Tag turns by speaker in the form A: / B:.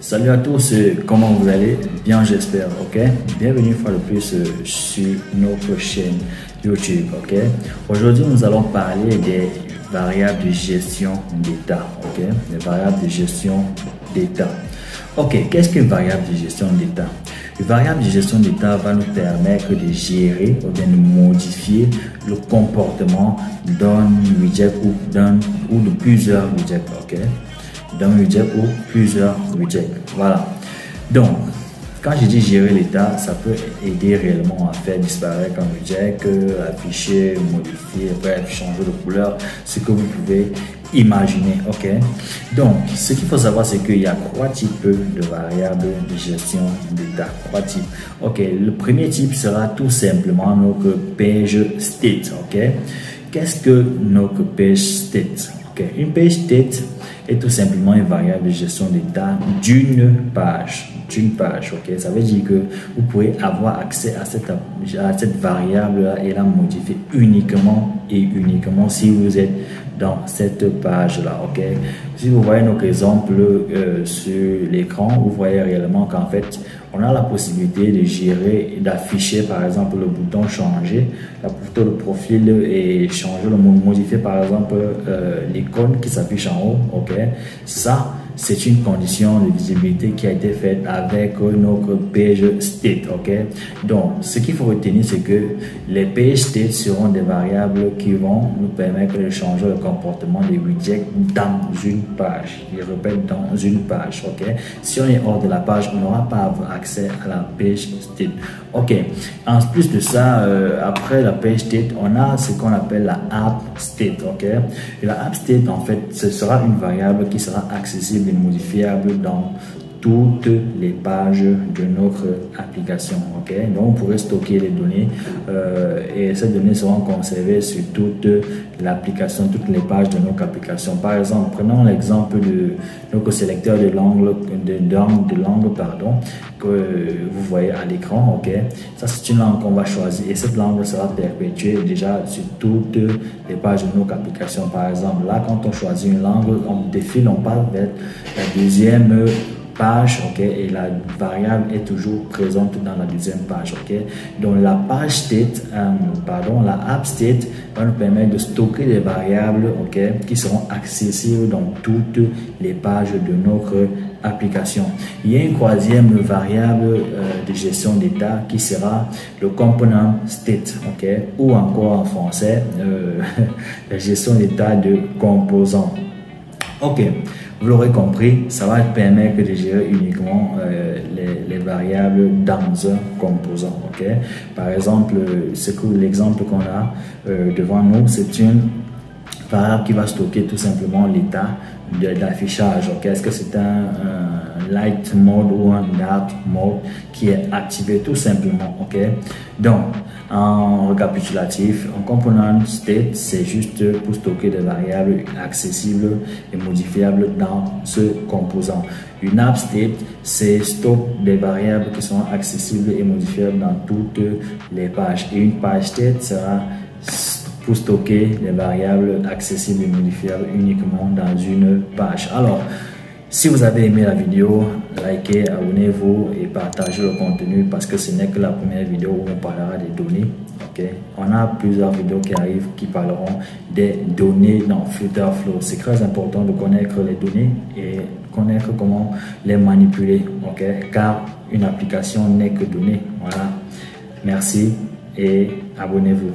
A: Salut à tous, comment vous allez? Bien, j'espère, ok? Bienvenue une fois de plus sur notre chaîne YouTube, ok? Aujourd'hui, nous allons parler des variables de gestion d'état, ok? Les variables de gestion d'état. Ok, qu'est-ce qu'une variable de gestion d'état? Une variable de gestion d'état va nous permettre de gérer ou bien de modifier le comportement d'un widget ou de plusieurs widgets, ok? D'un widget ou plusieurs widgets. Voilà. Donc, quand je dis gérer l'état, ça peut aider réellement à faire disparaître un widget, afficher, modifier, bref, changer de couleur, ce que vous pouvez imaginer. Ok. Donc, ce qu'il faut savoir, c'est qu'il y a trois types de variables de gestion d'état. Trois types. Ok. Le premier type sera tout simplement notre page state. Ok. Qu'est-ce que notre page state? Ok. Une page state est tout simplement une variable de gestion d'état d'une page. Ok, ça veut dire que vous pouvez avoir accès à cette variable et la modifier uniquement si vous êtes dans cette page là. Ok, si vous voyez notre exemple sur l'écran, vous voyez réellement qu'en fait on a la possibilité de gérer et d'afficher par exemple le bouton changer, la photo de profil et changer modifier par exemple l'icône qui s'affiche en haut. Ok, ça c'est une condition de visibilité qui a été faite avec notre page state. Ok, donc ce qu'il faut retenir, c'est que les page state seront des variables qui vont nous permettre de changer le comportement des widgets dans une page. Je répète, dans une page. Ok, si on est hors de la page, on n'aura pas accès à la page state. Ok, en plus de ça, après la page state, on a ce qu'on appelle la app state. Ok, et la app state, en fait, ce sera une variable qui sera accessible et modifiable dans toutes les pages de notre application. Ok, donc on pourrait stocker les données et ces données seront conservées sur toute l'application, toutes les pages de notre application. Par exemple, prenons l'exemple de notre sélecteur de langue, pardon, que vous voyez à l'écran. Ok, ça c'est une langue qu'on va choisir et cette langue sera perpétuée déjà sur toutes les pages de notre application. Par exemple, là, quand on choisit une langue, on défile, on part vers la deuxième page, ok, et la variable est toujours présente dans la deuxième page. Ok, donc la page state, la app state va nous permettre de stocker des variables, ok, qui seront accessibles dans toutes les pages de notre application. Il y a une troisième variable de gestion d'état qui sera le component state, ok, ou encore en français la gestion d'état de composants. Ok, vous l'aurez compris, ça va permettre de gérer uniquement les variables dans un composant. Ok, par exemple, l'exemple qu'on a devant nous, c'est une variable qui va stocker tout simplement l'état d'affichage. Ok, est-ce que c'est un light mode ou un dark mode qui est activé tout simplement. Ok, donc en récapitulatif, un component state, c'est juste pour stocker des variables accessibles et modifiables dans ce composant. Une app state, c'est stocke des variables qui sont accessibles et modifiables dans toutes les pages. Et une page state sera pour stocker les variables accessibles et modifiables uniquement dans une page. Alors, si vous avez aimé la vidéo, likez, abonnez-vous et partagez le contenu parce que ce n'est que la première vidéo où on parlera des données. Okay? On a plusieurs vidéos qui arrivent qui parleront des données dans Flutterflow. C'est très important de connaître les données et connaître comment les manipuler. Okay? Car une application n'est que données. Voilà. Merci et abonnez-vous.